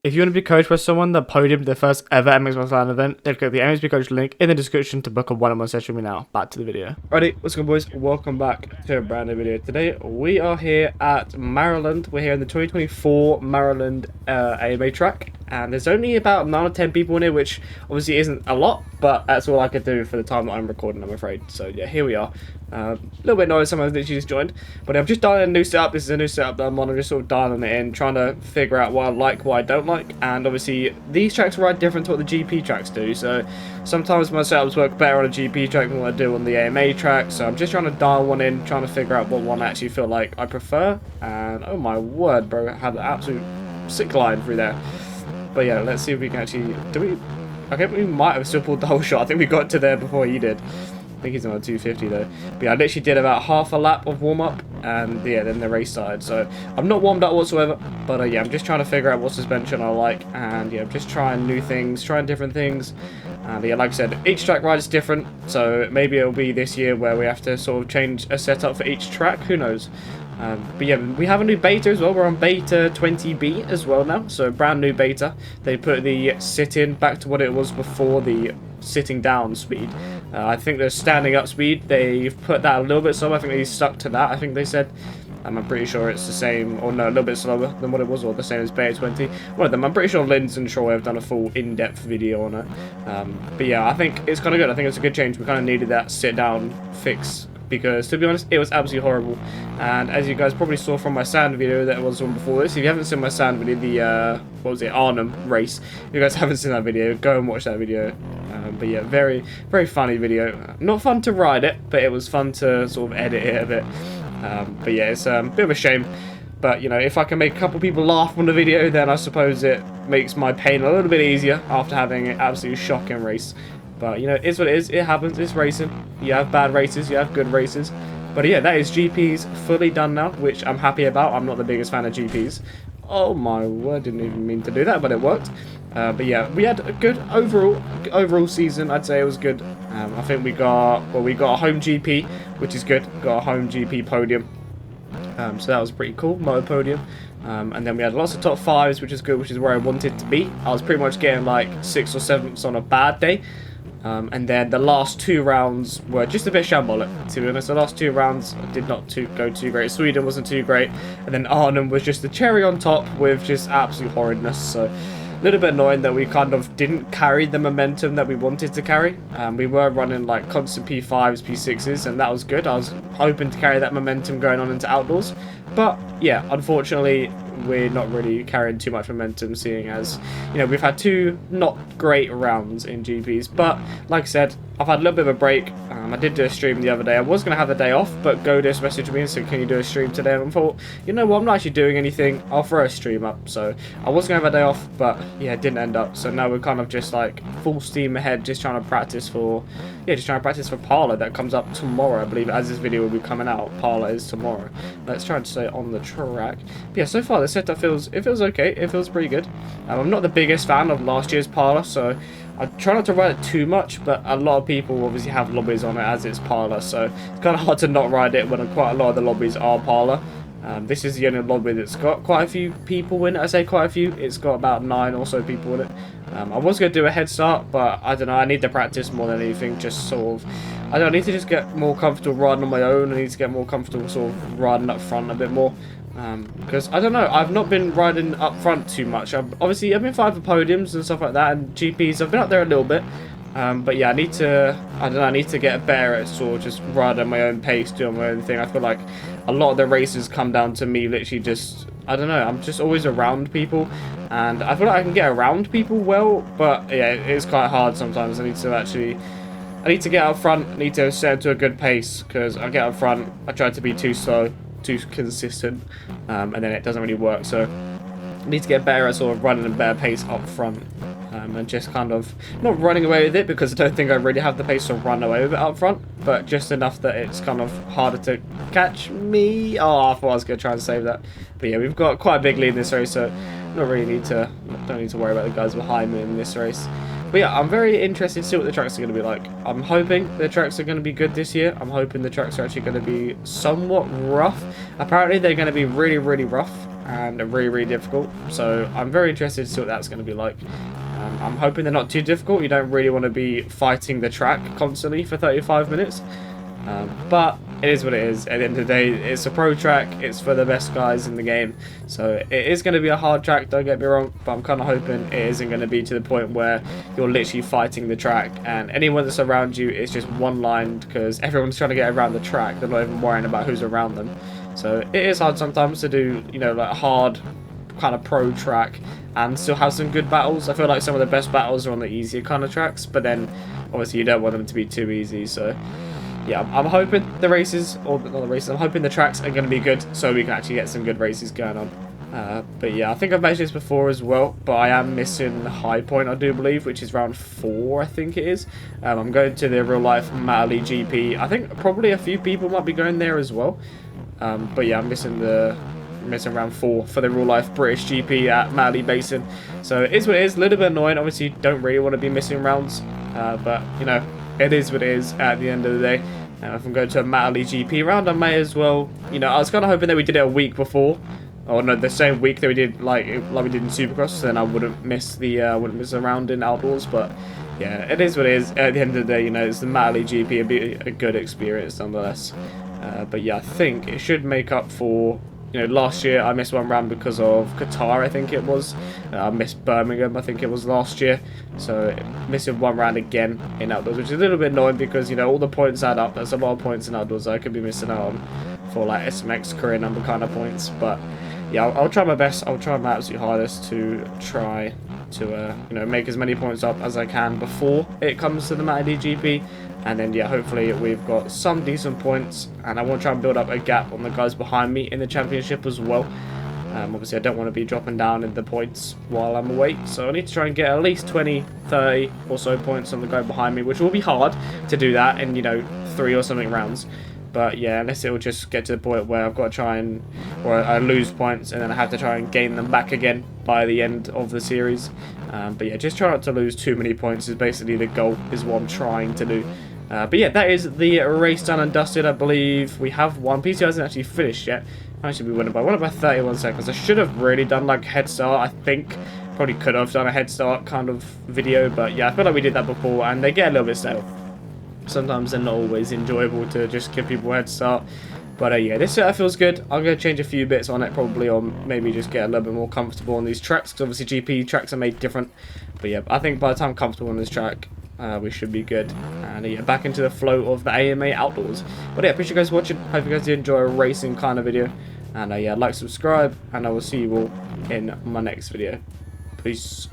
If you want to be coached by someone that podiumed their first ever MX Land event, then click the MXP Coach link in the description to book a one-on-one session with me now. Back to the video. Alrighty, what's good boys? Welcome back to a brand new video. Today we are here at Maryland. We're here in the 2024 Maryland AMA track. And there's only about 9 or 10 people in here, which obviously isn't a lot, but that's all I could do for the time that I'm recording, I'm afraid. So yeah, here we are. A little bit annoyed someone literally just joined, but I'm just dialing a new setup. This is a new setup that I'm on. I'm just sort of dialing it in, trying to figure out what I like, what I don't like. And obviously these tracks ride different to what the GP tracks do, so sometimes my setups work better on a GP track than what I do on the AMA track. So I'm just trying to dial one in, trying to figure out what one I actually feel like I prefer. And oh my word, bro, I had an absolute sick line through there. But yeah, let's see if we can actually... Okay, we might have still pulled the whole shot. I think we got to there before he did. I think he's on a 250 though. But yeah, I literally did about half a lap of warm-up, and yeah, then the race started. So I'm not warmed up whatsoever, but yeah, I'm just trying to figure out what suspension I like, and yeah, I'm just trying new things, trying different things. And yeah, like I said, each track ride is different, so maybe it'll be this year where we have to sort of change a setup for each track, who knows. But yeah, we have a new beta as well. We're on beta 20B as well now, so brand new beta. They put the sit-in back to what it was before the sitting down speed. I think the standing up speed, they've put that a little bit slower. I think they stuck to that, I think they said. I'm pretty sure it's the same, or no, a little bit slower than what it was, or the same as Beta 20. One of them, I'm pretty sure Linz and Troy have done a full in-depth video on it. But yeah, I think it's kind of good. I think it's a good change. We kind of needed that sit-down fix, because to be honest, it was absolutely horrible. And as you guys probably saw from my sand video that was on before this, if you haven't seen my sand video, the what was it, Arnhem race, if you guys haven't seen that video, go and watch that video. But yeah, very funny video. Not fun to ride it, but it was fun to sort of edit it a bit. But yeah, it's a bit of a shame. But you know, if I can make a couple people laugh on the video, then I suppose it makes my pain a little bit easier after having an absolutely shocking race. But, you know, it's what it is. It happens. It's racing. You have bad races. You have good races. But, yeah, that is GPs fully done now, which I'm happy about. I'm not the biggest fan of GPs. Oh, my word. Didn't even mean to do that, but it worked. But, yeah, we had a good overall season. I'd say it was good. I think we got a home GP, which is good. Got a home GP podium. So that was pretty cool. Motor podium. And then we had lots of top 5s, which is good, which is where I wanted to be. I was pretty much getting like 6th or 7th on a bad day. And then the last 2 rounds were just a bit shambolic, to be honest. The last 2 rounds did not go too great. Sweden wasn't too great, and then Arnhem was just the cherry on top with just absolute horridness. So a little bit annoying that we kind of didn't carry the momentum that we wanted to carry. We were running like constant P5s, P6s, and that was good. I was hoping to carry that momentum going on into outdoors. But yeah, unfortunately, we're not really carrying too much momentum, seeing as, you know, we've had 2 not great rounds in GPs. But like I said, I've had a little bit of a break. I did do a stream the other day. I was going to have the day off, but Godis messaged me and said, can you do a stream today? And I thought, you know what, I'm not actually doing anything. I'll throw a stream up. So I was going to have a day off, but yeah, it didn't end up. So now we're kind of just like full steam ahead, just trying to practice for, Parla that comes up tomorrow. I believe as this video will be coming out, Parla is tomorrow. Let's try to stay on the track. But yeah, so far the setup feels okay. It feels pretty good. I'm not the biggest fan of last year's Parla, so I try not to ride it too much, but a lot of people obviously have lobbies on it as it's Parla, so it's kind of hard to not ride it when quite a lot of the lobbies are Parla. This is the only lobby that's got quite a few people in it. I say quite a few. It's got about 9 or so people in it. I was going to do a head start, but I don't know. I need to practice more than anything. Just sort of, I don't need to just get more comfortable riding on my own. I need to get more comfortable sort of riding up front a bit more. Because I don't know, I've not been riding up front too much. Obviously I've been fighting for podiums and stuff like that, and GPs I've been up there a little bit. But yeah, I need to get better at sort of just riding at my own pace, doing my own thing. I feel like a lot of the races come down to me literally just, I don't know, I'm just always around people, and I feel like I can get around people well, but yeah, it is quite hard sometimes. I need to get out front, I need to set to a good pace, because I get up front, I try to be too slow, too consistent, and then it doesn't really work. So I need to get better at sort of running a better pace up front, and just kind of not running away with it, because I don't think I really have the pace to run away with it up front, but just enough that it's kind of harder to catch me. Oh, I thought I was going to try and save that. But yeah, we've got quite a big lead in this race, so don't need to worry about the guys behind me in this race. But yeah, I'm very interested to see what the tracks are going to be like. I'm hoping the tracks are going to be good this year. I'm hoping the tracks are actually going to be somewhat rough. Apparently they're going to be really rough. and really, really difficult. So I'm very interested to see what that's going to be like. I'm hoping they're not too difficult. You don't really want to be fighting the track constantly for 35 minutes. But it is what it is. At the end of the day, it's a pro track. It's for the best guys in the game. So it is going to be a hard track, don't get me wrong. But I'm kind of hoping it isn't going to be to the point where you're literally fighting the track. And anyone that's around you is just one line because everyone's trying to get around the track. They're not even worrying about who's around them. So it is hard sometimes to do, you know, like hard kind of pro track and still have some good battles. I feel like some of the best battles are on the easier kind of tracks. But then obviously you don't want them to be too easy. So yeah, I'm hoping the races, or not the races, I'm hoping the tracks are going to be good so we can actually get some good races going on. But yeah, I think I've mentioned this before as well, but I am missing High Point, I do believe, which is round 4, I think it is. I'm going to the real life Matterley GP. I think probably a few people might be going there as well. But yeah, I'm missing round 4 for the real life British GP at Matterley Basin. So it is what it is, a little bit annoying. Obviously, don't really want to be missing rounds, but you know, it is what it is at the end of the day. If I'm going to a Matterley GP round, I may as well, you know, I was kind of hoping that we did it a week before, or no, the same week that we did, like we did in Supercross, so then I wouldn't miss a round in Outdoors. But yeah, it is what it is. At the end of the day, you know, it's the Matterley GP, it'd be a good experience nonetheless. But yeah, I think it should make up for, you know, last year I missed one round because of Qatar, I think it was. I missed Birmingham, I think it was last year. So missing one round again in Outdoors, which is a little bit annoying because, you know, all the points add up. There's a lot of points in Outdoors I could be missing out on for like SMX career number kind of points. But yeah, I'll try my best. I'll try my absolute hardest to try to you know, make as many points up as I can before it comes to the Matterley GP. And then, yeah, hopefully we've got some decent points. And I want to try and build up a gap on the guys behind me in the championship as well. Obviously, I don't want to be dropping down in the points while I'm away. So I need to try and get at least 20, 30 or so points on the guy behind me, which will be hard to do that in, you know, 3 or something rounds. But yeah, unless it will just get to the point where I've got to try and, or I lose points and then I have to try and gain them back again by the end of the series. But yeah, just try not to lose too many points is basically the goal, is what I'm trying to do. But yeah, that is the race done and dusted. I believe we have one. PC hasn't actually finished yet. I should be winning by 31 seconds. I should have really done like a head start, I think. Probably could have done a head start kind of video, but yeah, I feel like we did that before and they get a little bit stale. Sometimes they're not always enjoyable to just give people a head start. But yeah, this feels good. I'm going to change a few bits on it probably, or maybe just get a little bit more comfortable on these tracks, because obviously GP tracks are made different. But yeah, I think by the time I'm comfortable on this track, we should be good. And yeah, back into the flow of the AMA Outdoors. But yeah, appreciate you guys watching. Hope you guys did enjoy a racing kind of video. And yeah, like, subscribe, and I will see you all in my next video. Peace.